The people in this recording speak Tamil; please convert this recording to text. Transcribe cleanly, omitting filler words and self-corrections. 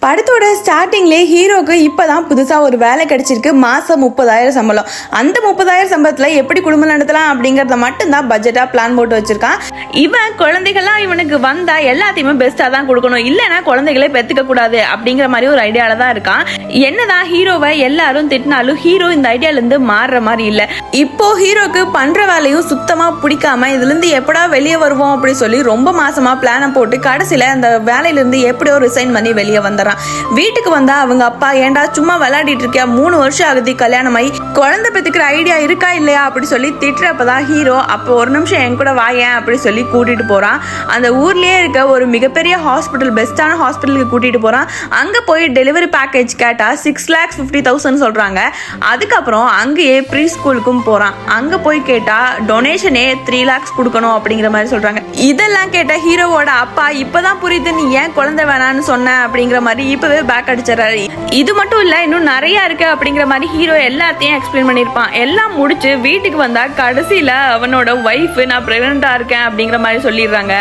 படத்தோட ஸ்டார்டிங்லேயே ஹீரோக்கு இப்போதான் புதுசாக ஒரு வேலை கிடைச்சிருக்கு. மாதம் 30,000 சம்பளம். அந்த 30,000 சம்பளத்தில் எப்படி குடும்பம் நடத்தலாம் அப்படிங்கிறத மட்டும்தான் பட்ஜெட்டாக பிளான் போட்டு வச்சிருக்கான். இவன் குழந்தைகள்லாம் இவனுக்கு வந்தா எல்லாத்தையுமே பெஸ்ட்டாக தான் கொடுக்கணும், இல்லைன்னா குழந்தைகளே பெற்றுக்க கூடாது அப்படிங்கிற மாதிரி ஒரு ஐடியாவில் தான் இருக்கான். என்னதான் ஹீரோவை எல்லாரும் திட்டினாலும் ஹீரோ இந்த ஐடியாலேருந்து மாறுற மாதிரி இல்லை. இப்போ ஹீரோக்கு பண்ணுற வேலையும் சுத்தமாக பிடிக்காம இதுலேருந்து எப்படா வெளியே வருவோம் அப்படி சொல்லி ரொம்ப மாசமாக பிளானை போட்டு கடைசியில் அந்த வேலையிலேருந்து எப்படியோ ரிசைன் பண்ணி வெளியே வந்துடுறான். வீட்டுக்கு வந்தா அவங்க அப்பா, ஏண்டா சும்மா விளையாடிட்டு இருக்கியா, 3 வருஷம் ஆகுது கல்யாணமாயி, குழந்தை பெத்துக்கிற ஐடியா இருக்கா இல்லையா அப்படி சொல்லி திட்டுறப்பதான் ஹீரோ அப்போ ஒரு நிமிஷம் என் கூட வாயேன் அப்படி சொல்லி கூட்டிட்டு போறான். அந்த ஊர்லயே இருக்க ஒரு மிகப்பெரிய ஹாஸ்பிட்டல், பெஸ்டான ஹாஸ்பிட்டலுக்கு கூட்டிட்டு போறான். அங்க போய் டெலிவரி பேக்கேஜ் கேட்டா 6,50,000 சொல்றாங்க. அதுக்கப்புறம் அங்கேயே ப்ரீ ஸ்கூலுக்கும் போறான். அங்க போய் கேட்டா டொனேஷனே 3 lakhs கொடுக்கணும் அப்படிங்கிற மாதிரி சொல்றாங்க. இதெல்லாம் கேட்ட ஹீரோவோட அப்பா, இப்பதான் புரியுது நீ ஏன் குழந்தை வேணான்னு சொன்ன அப்படிங்கிற மாதிரி இப்பவே பேக் அடிச்சிடறாரு. இது மட்டும் இல்ல, இன்னும் நிறைய இருக்கு அப்படிங்கிற மாதிரி ஹீரோ எல்லாத்தையும் எக்ஸ்பிளைன் பண்ணிருப்பான். எல்லாம் முடிச்சு வீட்டுக்கு வந்தா கடைசியில அவனோட ஒய்ஃப் நான் பிரெக்னண்டா இருக்கேன் அப்படிங்கிற மாதிரி சொல்லிடுறாங்க.